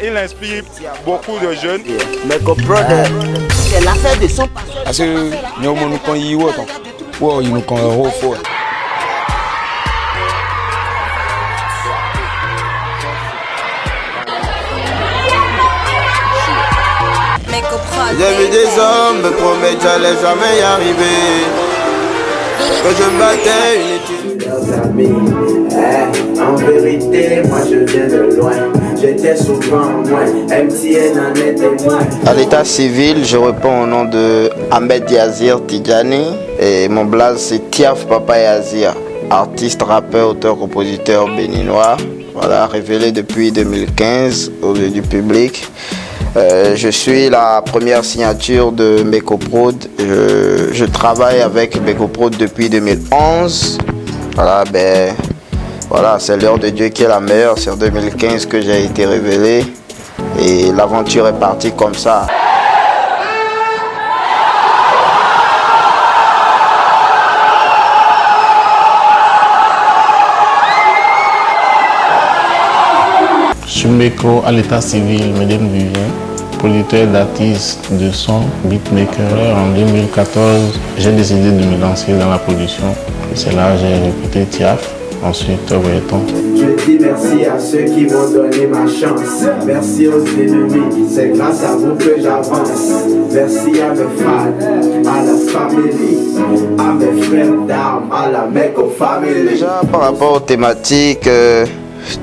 Il inspire beaucoup de jeunes. C'est l'affaire de son passé. Parce que nous avons eu autant. Nous avons eu fort. J'ai vu des hommes me promettre que j'allais jamais y arriver. Que je me battais une étude. En vérité, moi je viens de loin. J'étais souvent moins, MTN en était moins. À l'état civil, je réponds au nom de Ahmed Yazir Tidjani. Et mon blaze c'est Tiaf Papa Yazir, artiste, rappeur, auteur, compositeur béninois. Voilà, révélé depuis 2015 aux yeux du public. Je suis la première signature de Mekoprod. Je travaille avec Mekoprod depuis 2011. Voilà, c'est l'heure de Dieu qui est la meilleure. C'est en 2015 que j'ai été révélé. Et l'aventure est partie comme ça. Je suis Meko à l'état civil, Medem Vivien, producteur d'artistes de son, beatmaker. En 2014, j'ai décidé de me lancer dans la production. C'est là que j'ai recruté Tiaf, ensuite Wéton. Je dis merci à ceux qui m'ont donné ma chance. Merci aux ennemis, c'est grâce à vous que j'avance. Merci à mes fans, à la famille, à mes frères d'armes, à la Meko family. Déjà, par rapport aux thématiques,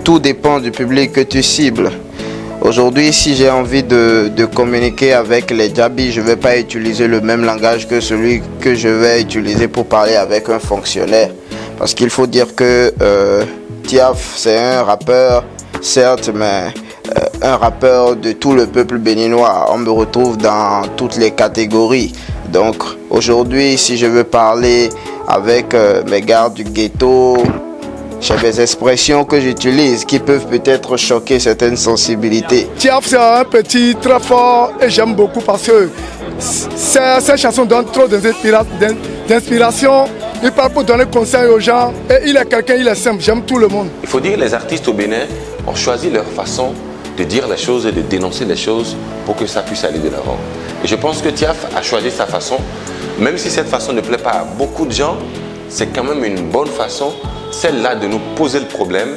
tout dépend du public que tu cibles. Aujourd'hui, si j'ai envie de communiquer avec les Djabis, je ne vais pas utiliser le même langage que celui que je vais utiliser pour parler avec un fonctionnaire. Parce qu'il faut dire que Tiaf, c'est un rappeur, certes, mais un rappeur de tout le peuple béninois. On me retrouve dans toutes les catégories. Donc aujourd'hui, si je veux parler avec mes gardes du ghetto, j'ai des expressions que j'utilise qui peuvent peut-être choquer certaines sensibilités. Tiaf, c'est un petit très fort et j'aime beaucoup parce que ces chansons donnent trop d'inspiration. Il parle pour donner conseil aux gens et il est quelqu'un, il est simple, j'aime tout le monde. Il faut dire que les artistes au Bénin ont choisi leur façon de dire les choses et de dénoncer les choses pour que ça puisse aller de l'avant. Et je pense que Tiaf a choisi sa façon, même si cette façon ne plaît pas à beaucoup de gens, c'est quand même une bonne façon, celle-là de nous poser le problème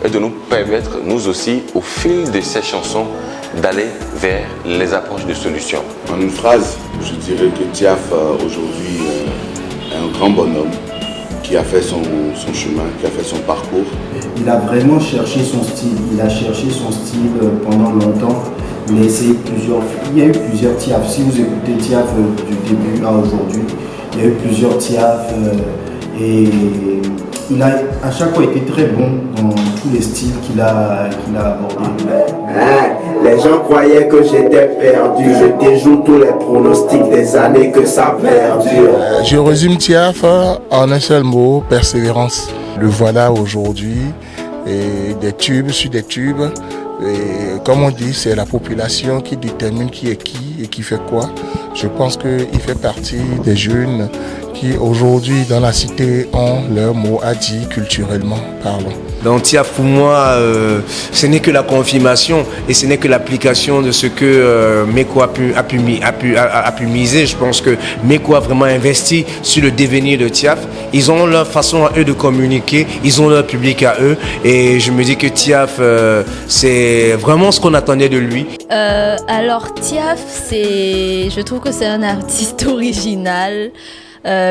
et de nous permettre, nous aussi, au fil de ces chansons, d'aller vers les approches de solutions. En une phrase, je dirais que Tiaf aujourd'hui est un grand bonhomme qui a fait son chemin, qui a fait son parcours. Il a vraiment cherché son style, il a cherché son style pendant longtemps. Il a essayé il y a eu plusieurs Tiaf. Si vous écoutez Tiaf du début à aujourd'hui, il y a eu plusieurs Tiaf et il a à chaque fois été très bon dans tous les styles qu'il a abordés. Les gens croyaient que j'étais perdu. Je déjoue tous les pronostics des années que ça perdure. Je résume Tiaf en un seul mot, persévérance. Le voilà aujourd'hui, et des tubes sur des tubes. Et comme on dit, c'est la population qui détermine qui est qui et qui fait quoi. Je pense qu'il fait partie des jeunes qui aujourd'hui dans la cité ont leur mot à dire culturellement parlant. Donc Tiaf pour moi, ce n'est que la confirmation et ce n'est que l'application de ce que Meko a pu miser. Je pense que Meko a vraiment investi sur le devenir de Tiaf. Ils ont leur façon à eux de communiquer, ils ont leur public à eux et je me dis que Tiaf, c'est vraiment ce qu'on attendait de lui. Alors Tiaf, je trouve que c'est un artiste original.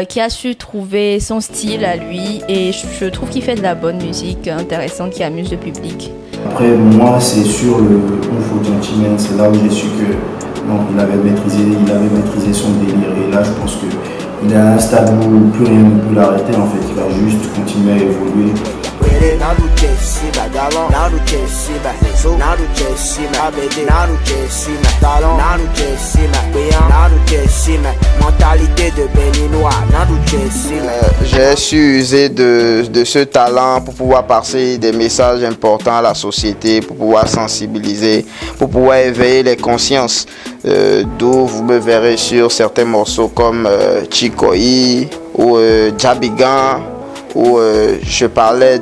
Qui a su trouver son style à lui et je trouve qu'il fait de la bonne musique intéressante qui amuse le public. Après moi c'est sur le Kung Fu Gentleman, c'est là où j'ai su que non, il avait maîtrisé son délire et là je pense qu'il est à un stade où plus rien ne peut l'arrêter en fait, il va juste continuer à évoluer. J'ai su user de ce talent pour pouvoir passer des messages importants à la société, pour pouvoir sensibiliser, pour pouvoir éveiller les consciences. D'où vous me verrez sur certains morceaux comme Chikoi ou Djabigan, où je parlais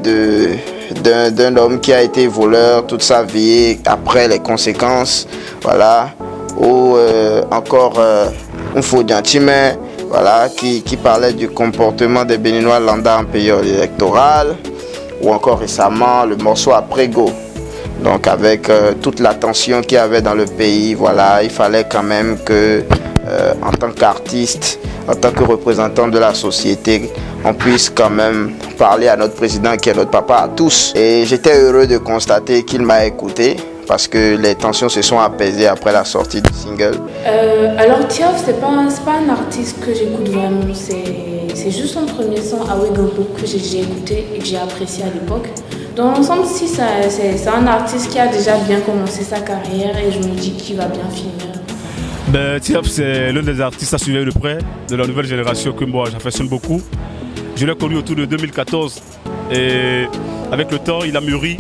d'un homme qui a été voleur toute sa vie, après les conséquences, voilà, ou encore un faux gentleman, voilà, qui parlait du comportement des Béninois lambda en période électorale, ou encore récemment le morceau Après Go. Donc avec toute la tension qu'il y avait dans le pays, voilà, il fallait quand même que, en tant qu'artiste, en tant que représentant de la société, on puisse quand même parler à notre président qui est notre papa à tous. Et j'étais heureux de constater qu'il m'a écouté parce que les tensions se sont apaisées après la sortie du single. Alors Tiaf, c'est pas un artiste que j'écoute vraiment, c'est juste son premier son, Awegobo, que j'ai écouté et que j'ai apprécié à l'époque. Dans l'ensemble, si c'est un artiste qui a déjà bien commencé sa carrière et je me dis qu'il va bien finir. Tiaf, c'est l'un des artistes à suivre de près de la nouvelle génération que moi j'affectionne beaucoup. Je l'ai connu autour de 2014 et avec le temps, il a mûri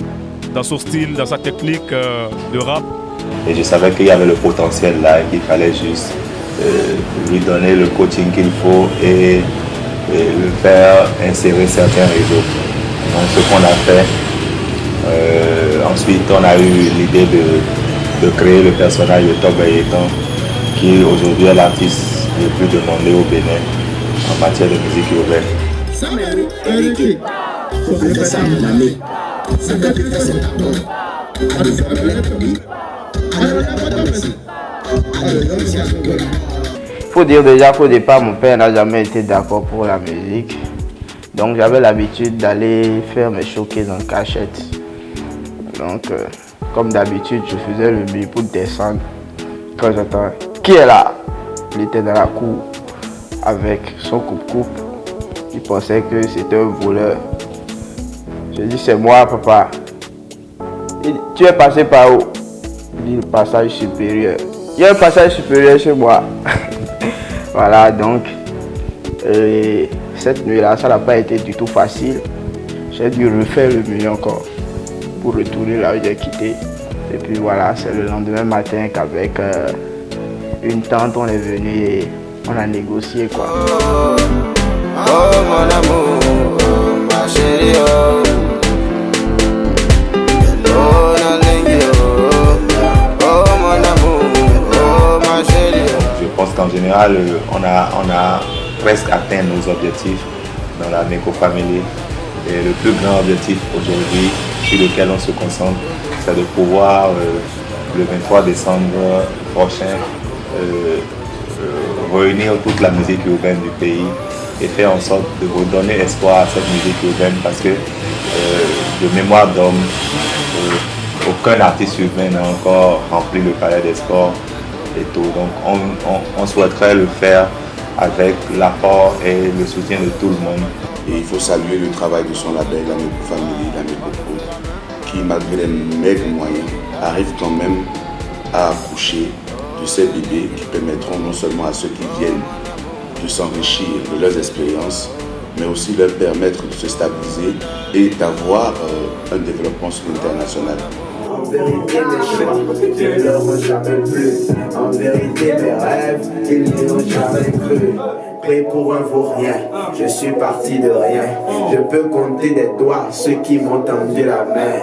dans son style, dans sa technique de rap. Et je savais qu'il y avait le potentiel là et qu'il fallait juste lui donner le coaching qu'il faut et le faire insérer certains réseaux. Donc ce qu'on a fait. Ensuite, on a eu l'idée de créer le personnage de Top Gayetan, qui aujourd'hui est l'artiste le plus demandé au Bénin en matière de musique urbaine. Faut dire déjà qu'au départ, mon père n'a jamais été d'accord pour la musique. Donc j'avais l'habitude d'aller faire mes showcases en cachette. Donc comme d'habitude, je faisais le bruit pour descendre. Quand j'entends qui est là, il était dans la cour avec son coupe-coupe. Il pensait que c'était un voleur. Je dis c'est moi papa. Il dit, tu es passé par où? Il dit le passage supérieur. Il y a un passage supérieur chez moi. Voilà donc. Cette nuit-là, ça n'a pas été du tout facile. J'ai dû refaire le mieux encore pour retourner là où j'ai quitté. Et puis voilà, c'est le lendemain matin qu'avec une tante, on est venu et on a négocié quoi. Oh mon amour, oh, ma chérie, oh. Oh mon amour, oh ma chérie. Je pense qu'en général, on a presque atteint nos objectifs dans la Meko Family. Et le plus grand objectif aujourd'hui sur lequel on se concentre, c'est de pouvoir le 23 décembre prochain réunir toute la musique urbaine du pays et faire en sorte de redonner espoir à cette musique urbaine parce que de mémoire d'homme, aucun artiste urbain n'a encore rempli le palais des sports et tout. Donc on souhaiterait le faire avec l'apport et le soutien de tout le monde. Et il faut saluer le travail de son label, la Meko Family, la Meko Pro, qui malgré les maigres moyens, arrive quand même à accoucher de ces bébés qui permettront non seulement à ceux qui viennent de s'enrichir de leurs expériences, mais aussi leur permettre de se stabiliser et d'avoir un développement sur l'international. En vérité, mes choix ne leur ont jamais plu. En vérité, mes rêves, ils n'y ont jamais cru. Pris pour un vaurien, je suis parti de rien. Je peux compter des doigts ceux qui m'ont tendu la main.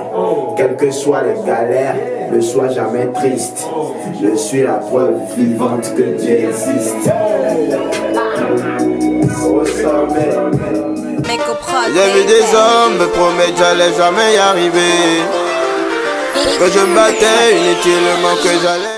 Quelles que soient les galères, ne sois jamais triste. Je suis la preuve vivante que Dieu existe. Au sommet. J'ai vu des hommes me promettre que j'allais jamais y arriver. Que je me battais inutilement, que j'allais